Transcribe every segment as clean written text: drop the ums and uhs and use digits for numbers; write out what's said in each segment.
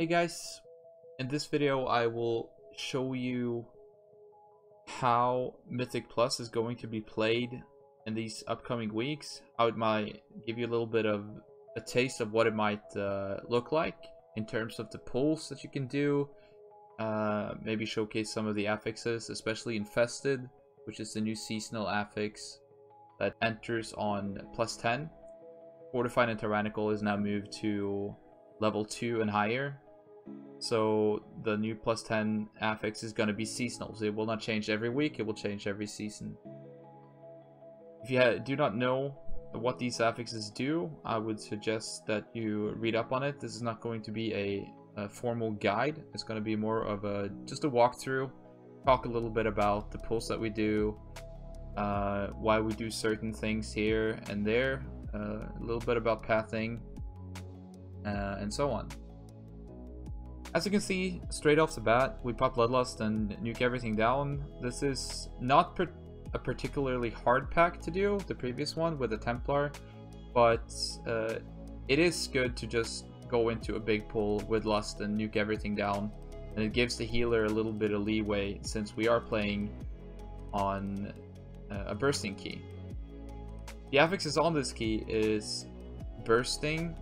Hey guys, in this video I will show you how Mythic Plus is going to be played in these upcoming weeks. How it might give you a little bit of a taste of what it might look like in terms of the pulls that you can do. Maybe showcase some of the affixes, especially Infested, which is the new seasonal affix that enters on +10. Fortified and Tyrannical is now moved to level 2 and higher. So the new +10 affix is going to be seasonal. So it will not change every week, it will change every season. If you do not know what these affixes do, I would suggest that you read up on it. This is not going to be a formal guide. It's going to be more of just a walkthrough. Talk a little bit about the pulls that we do, why we do certain things here and there, a little bit about pathing, and so on. As you can see, straight off the bat, we pop Bloodlust and nuke everything down. This is not a particularly hard pack to do, the previous one with the Templar, but it is good to just go into a big pull with Lust and nuke everything down. And it gives the healer a little bit of leeway since we are playing on a bursting key. The affixes on this key is Bursting,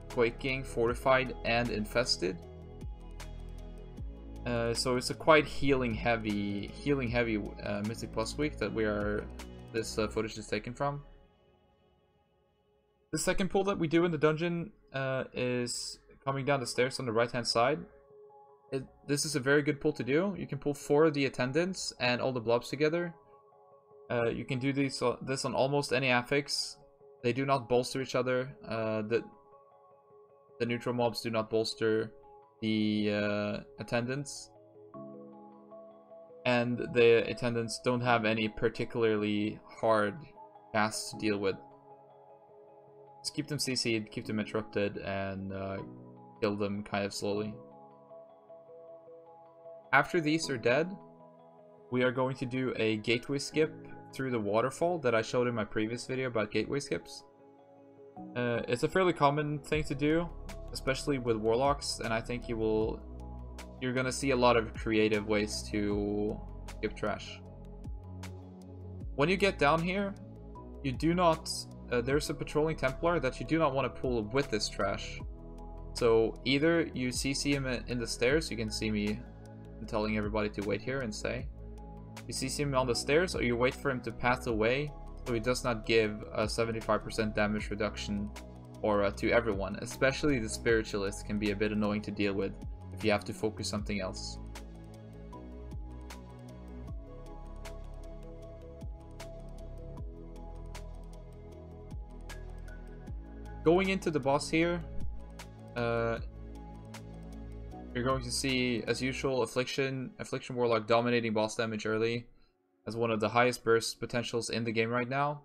Quaking, Fortified, and Infested. So it's a quite healing heavy Mythic Plus week that this footage is taken from. The second pull that we do in the dungeon is coming down the stairs on the right hand side. This is a very good pull to do. You can pull 4 of the attendants and all the blobs together. You can do this on almost any affix. They do not bolster each other. The neutral mobs do not bolster the attendants. And the attendants don't have any particularly hard casts to deal with. Just keep them CC'd, keep them interrupted, and kill them kind of slowly. After these are dead, we are going to do a gateway skip through the waterfall that I showed in my previous video about gateway skips. It's a fairly common thing to do, especially with warlocks, and I think you're gonna see a lot of creative ways to skip trash. When you get down here, you do not there's a patrolling Templar that you do not want to pull with this trash. So either you CC him in the stairs, you can see me telling everybody to wait here and stay. You CC him on the stairs, or you wait for him to path away so he does not give a 75% damage reduction aura to everyone. Especially the Spiritualist can be a bit annoying to deal with if you have to focus something else. Going into the boss here, you're going to see, as usual, Affliction Warlock dominating boss damage early as one of the highest burst potentials in the game right now.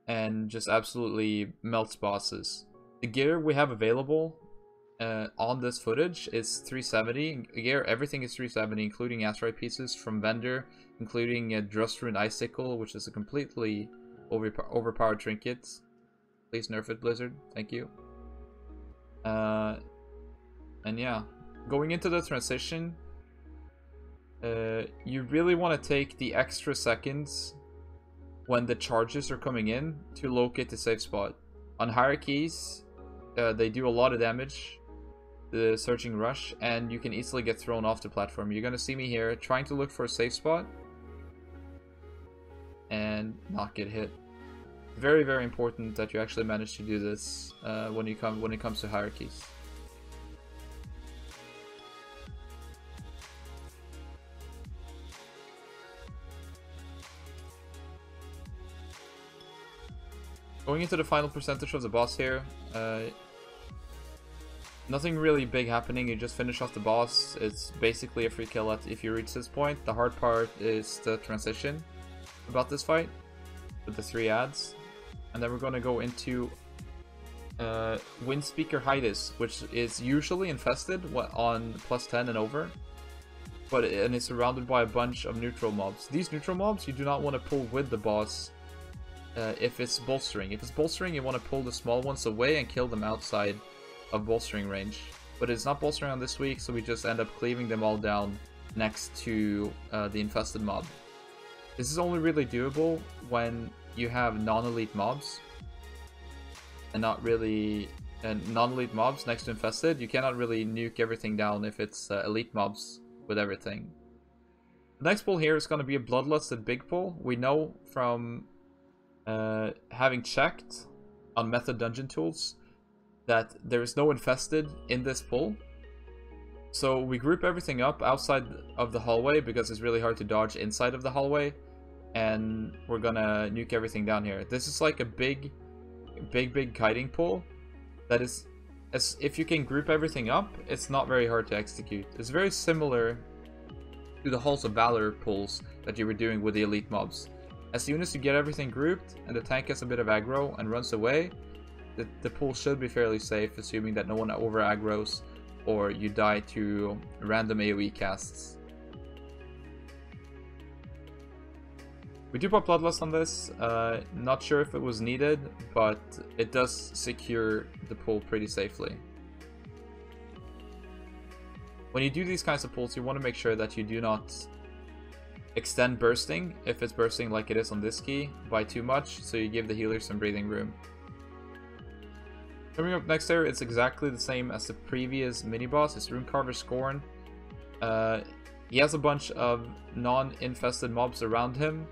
And just absolutely melts bosses. The gear we have available on this footage is 370. Gear, everything is 370, including asteroid pieces from vendor, including a Drustrun Icicle, which is a completely overpowered trinket. Please nerf it, Blizzard. Thank you. And yeah, going into the transition, you really want to take the extra seconds when the charges are coming in to locate the safe spot. On hierarchies, they do a lot of damage, the Surging Rush, and you can easily get thrown off the platform. You're gonna see me here trying to look for a safe spot and not get hit. Very, very important that you actually manage to do this when it comes to hierarchies. Going into the final percentage of the boss here, nothing really big happening. You just finish off the boss. It's basically a free kill if you reach this point. The hard part is the transition about this fight with the 3 ads. And then we're going to go into Windspeaker Hydus, which is usually infested on +10 and over. And it's surrounded by a bunch of neutral mobs. These neutral mobs you do not want to pull with the boss if it's bolstering. If it's bolstering, you want to pull the small ones away and kill them outside of bolstering range. But it's not bolstering on this week, so we just end up cleaving them all down next to the infested mob. This is only really doable when you have non-elite mobs and not really non-elite mobs next to infested. You cannot really nuke everything down if it's elite mobs with everything. The next pull here is going to be a bloodlusted big pull. We know from having checked on method dungeon tools that there is no infested in this pull. So we group everything up outside of the hallway because it's really hard to dodge inside of the hallway, and we're gonna nuke everything down here. This is like a big kiting pull that is, as if you can group everything up, it's not very hard to execute. It's very similar to the Halls of Valor pulls that you were doing with the elite mobs. As soon as you get everything grouped and the tank gets a bit of aggro and runs away, the pull should be fairly safe, assuming that no one over aggroes or you die to random AoE casts. We do pop Bloodlust on this, not sure if it was needed, but it does secure the pull pretty safely. When you do these kinds of pulls, you want to make sure that you do not extend bursting, if it's bursting like it is on this key, by too much, so you give the healer some breathing room. Coming up next there, it's exactly the same as the previous mini-boss. It's Runecarver Scorn. He has a bunch of non-infested mobs around him,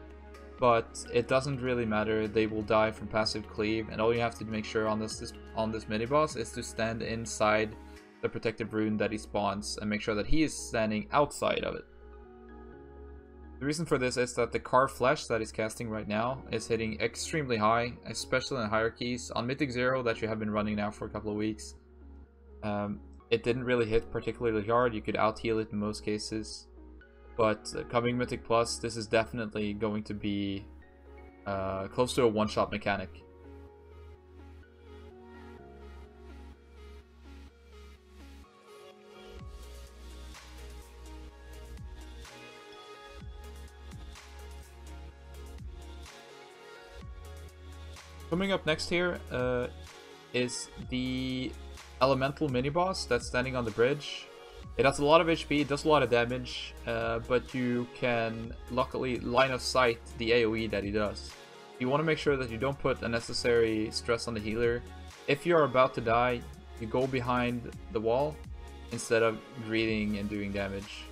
but it doesn't really matter. They will die from passive cleave, and all you have to make sure on this mini-boss is to stand inside the protective rune that he spawns and make sure that he is standing outside of it. The reason for this is that the Carve Flesh that he's casting right now is hitting extremely high, especially in hierarchies. On Mythic 0 that you have been running now for a couple of weeks, it didn't really hit particularly hard. You could out-heal it in most cases. But coming Mythic Plus, this is definitely going to be close to a one-shot mechanic. Coming up next here is the elemental mini-boss that's standing on the bridge. It has a lot of HP, it does a lot of damage, but you can luckily line of sight the AoE that he does. You want to make sure that you don't put unnecessary stress on the healer. If you're about to die, you go behind the wall instead of greeting and doing damage.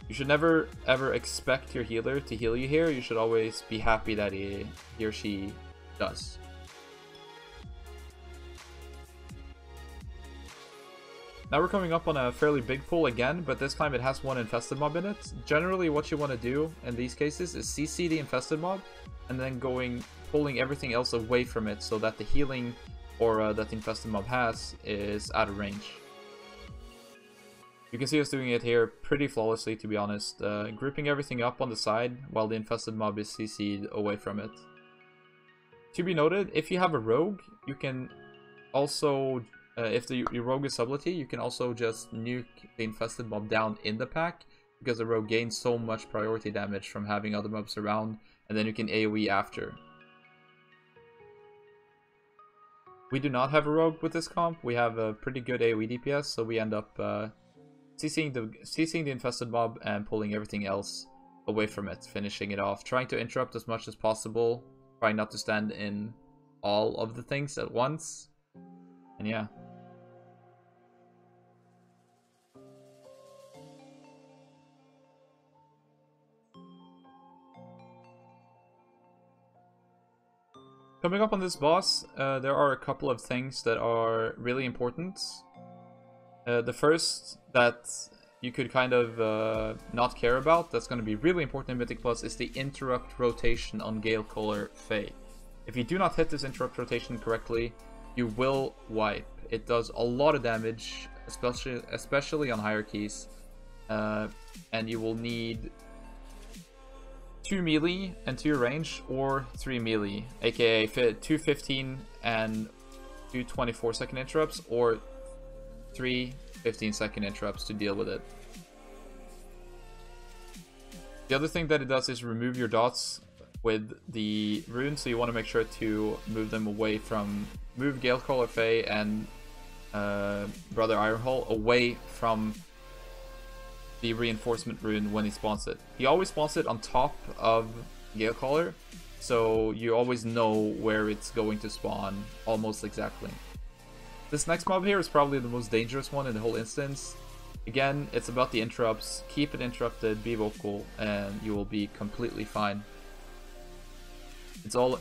You should never ever expect your healer to heal you here. You should always be happy that he or she does. Now we're coming up on a fairly big pull again, but this time it has one infested mob in it. Generally what you want to do in these cases is CC the infested mob and then pulling everything else away from it so that the healing aura that the infested mob has is out of range. You can see us doing it here pretty flawlessly, to be honest, grouping everything up on the side while the infested mob is CC'd away from it. To be noted, if you have a rogue, you can also, if your rogue is sublety, you can also just nuke the infested mob down in the pack, because the rogue gains so much priority damage from having other mobs around, and then you can AoE after. We do not have a rogue with this comp. We have a pretty good AoE DPS, so we end up CCing the infested mob and pulling everything else away from it, finishing it off, trying to interrupt as much as possible, trying not to stand in all of the things at once, and yeah. Coming up on this boss, there are a couple of things that are really important. The first that you could kind of not care about, that's going to be really important in Mythic Plus, is the interrupt rotation on Gale Caller Fae. If you do not hit this interrupt rotation correctly, you will wipe. It does a lot of damage, especially on hierarchies, and you will need 2 melee and 2 range, or 3 melee, aka 2 15 and 2 24-second interrupts, or 3 15-second interrupts to deal with it. The other thing that it does is remove your dots with the runes, so you want to make sure to move them away from... Move Galecaller Fae and Brother Ironhall away from the reinforcement rune when he spawns it. He always spawns it on top of Galecaller, so you always know where it's going to spawn almost exactly. This next mob here is probably the most dangerous one in the whole instance. Again, it's about the interrupts. Keep it interrupted, be vocal, and you will be completely fine. It's all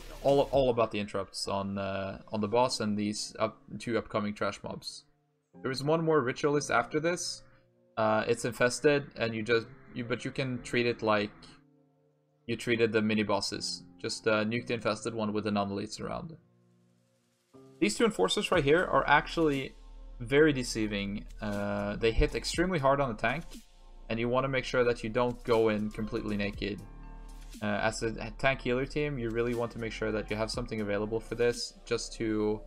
about the interrupts on the boss and these two upcoming trash mobs. There is one more ritualist after this. It's infested, and but you can treat it like you treated the mini bosses. Just nuke the infested one with the non-elites around. These two enforcers right here are actually very deceiving. They hit extremely hard on the tank, and you want to make sure that you don't go in completely naked. As a tank healer team, you really want to make sure that you have something available for this, just to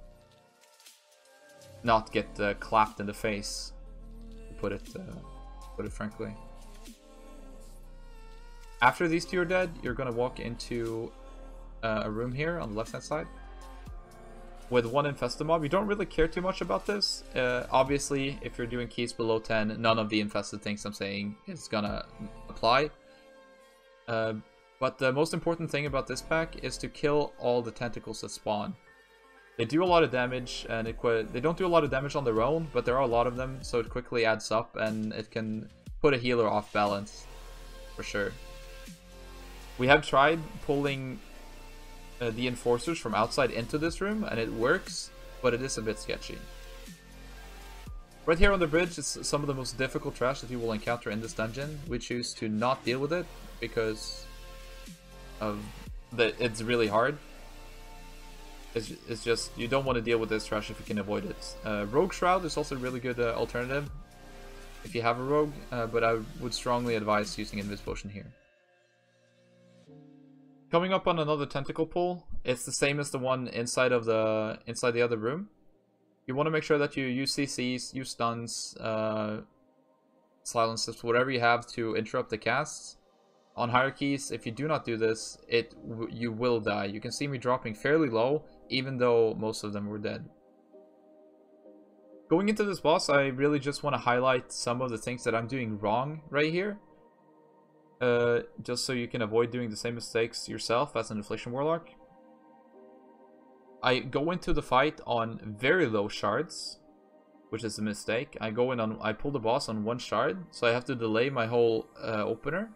not get clapped in the face, to put it frankly. After these two are dead, you're going to walk into a room here on the left hand side with one infested mob. You don't really care too much about this. Obviously, if you're doing keys below 10, none of the infested things I'm saying is gonna apply. But the most important thing about this pack is to kill all the tentacles that spawn. They do a lot of damage, and they don't do a lot of damage on their own, but there are a lot of them, so it quickly adds up, and it can put a healer off balance, for sure. We have tried pulling the enforcers from outside into this room, and it works, but it is a bit sketchy. Right here on the bridge is some of the most difficult trash that you will encounter in this dungeon. We choose to not deal with it because it's really hard. It's just, you don't want to deal with this trash if you can avoid it. Rogue Shroud is also a really good alternative if you have a rogue, but I would strongly advise using Invis Potion here. Coming up on another tentacle pull, it's the same as the one inside the other room. You want to make sure that you use CCs, use stuns, silences, whatever you have to interrupt the casts. On hierarchies, if you do not do this, you will die. You can see me dropping fairly low, even though most of them were dead. Going into this boss, I really just want to highlight some of the things that I'm doing wrong right here. Just so you can avoid doing the same mistakes yourself as an Affliction Warlock. I go into the fight on very low shards, which is a mistake. I pull the boss on 1 shard, so I have to delay my whole opener.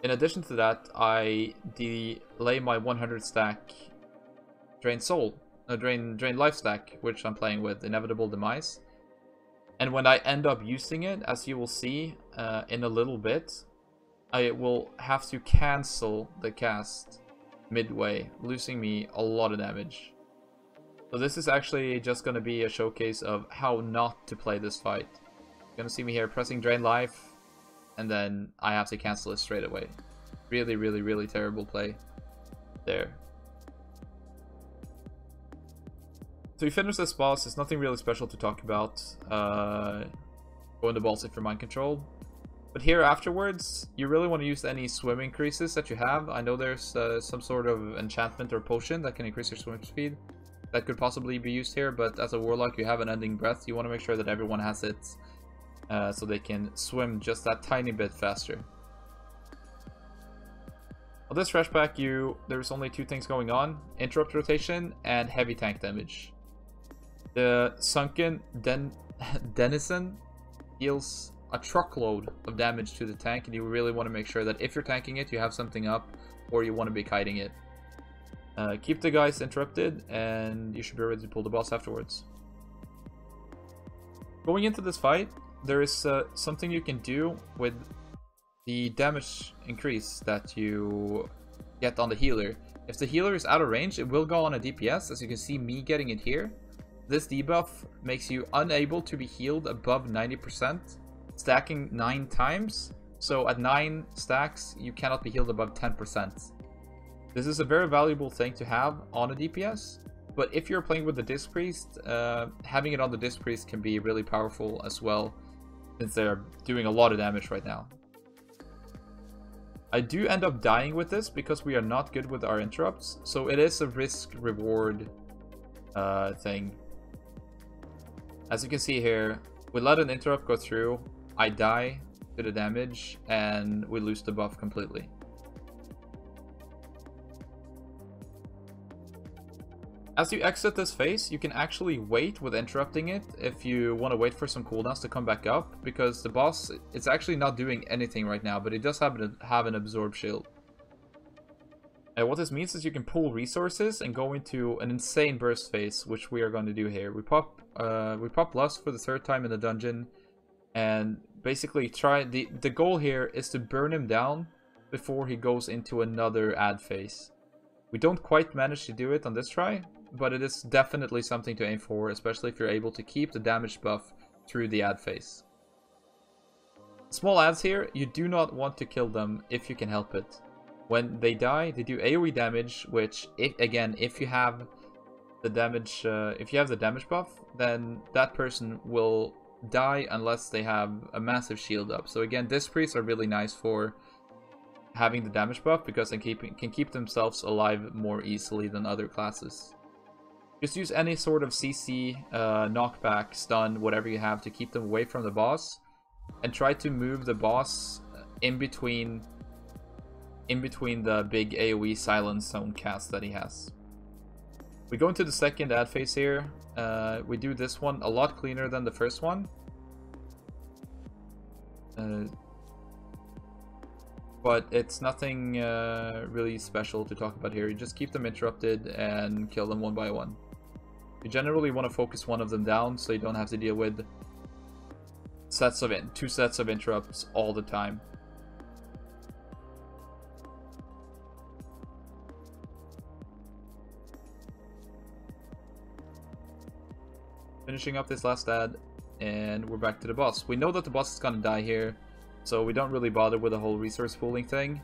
In addition to that, I delay my 100 stack Drain Life stack, which I'm playing with Inevitable Demise. And when I end up using it, as you will see in a little bit, I will have to cancel the cast midway, losing me a lot of damage. So this is actually just going to be a showcase of how not to play this fight. You're going to see me here pressing Drain Life, and then I have to cancel it straight away. Really, really, really terrible play there. So you finish this boss, there's nothing really special to talk about. Go into balls if you're mind controlled. But here afterwards, you really want to use any swim increases that you have. I know there's some sort of enchantment or potion that can increase your swim speed. That could possibly be used here, but as a warlock you have an ending breath. You want to make sure that everyone has it so they can swim just that tiny bit faster. On this fresh pack, there's only 2 things going on: interrupt rotation and heavy tank damage. The Sunken Denizen deals a truckload of damage to the tank, and you really want to make sure that if you're tanking it, you have something up, or you want to be kiting it. Keep the guys interrupted, and you should be ready to pull the boss afterwards. Going into this fight, there is something you can do with the damage increase that you get on the healer. If the healer is out of range, it will go on a DPS, as you can see me getting it here. This debuff makes you unable to be healed above 90%, stacking 9 times. So at 9 stacks, you cannot be healed above 10%. This is a very valuable thing to have on a DPS, but if you're playing with the Disc Priest, having it on the Disc Priest can be really powerful as well, since they're doing a lot of damage right now. I do end up dying with this because we are not good with our interrupts, so it is a risk-reward thing. As you can see here, we let an interrupt go through, I die to the damage, and we lose the buff completely. As you exit this phase, you can actually wait with interrupting it if you want to wait for some cooldowns to come back up, because the boss is actually not doing anything right now, but it does have an absorb shield. And what this means is you can pull resources and go into an insane burst phase, which we are going to do here. We pop Lust for the 3rd time in the dungeon, and basically the goal here is to burn him down before he goes into another ad phase. We don't quite manage to do it on this try, but it is definitely something to aim for, especially if you're able to keep the damage buff through the ad phase. Small ads here, you do not want to kill them if you can help it. When they die, they do AoE damage, which, if you have the damage buff, then that person will die unless they have a massive shield up. So again, Disc Priests are really nice for having the damage buff because they can keep themselves alive more easily than other classes. Just use any sort of CC, knockback, stun, whatever you have to keep them away from the boss, and try to move the boss in between the big AoE silence zone cast that he has. We go into the second ad phase here. We do this one a lot cleaner than the first one. But it's nothing really special to talk about here. You just keep them interrupted and kill them one by one. You generally want to focus one of them down so you don't have to deal with two sets of interrupts all the time. Finishing up this last ad, and we're back to the boss. We know that the boss is gonna die here, so we don't really bother with the whole resource pooling thing.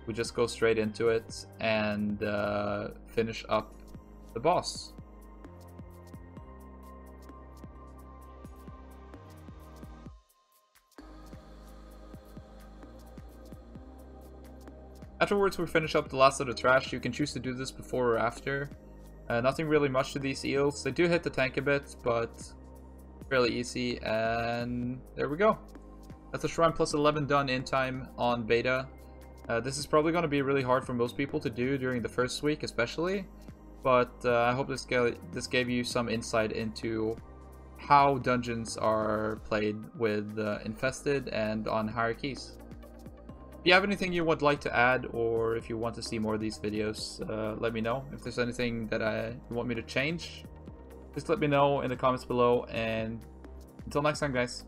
We just go straight into it and finish up the boss. Afterwards, we finish up the last of the trash. You can choose to do this before or after. Nothing really much to these eels. They do hit the tank a bit, but fairly easy. And there we go. That's a Shrine plus 11 done in time on beta. This is probably going to be really hard for most people to do during the first week especially. But I hope this gave you some insight into how dungeons are played with Infested and on hierarchies. If you have anything you would like to add, or if you want to see more of these videos, let me know. If there's anything that you want me to change, just let me know in the comments below. And until next time, guys.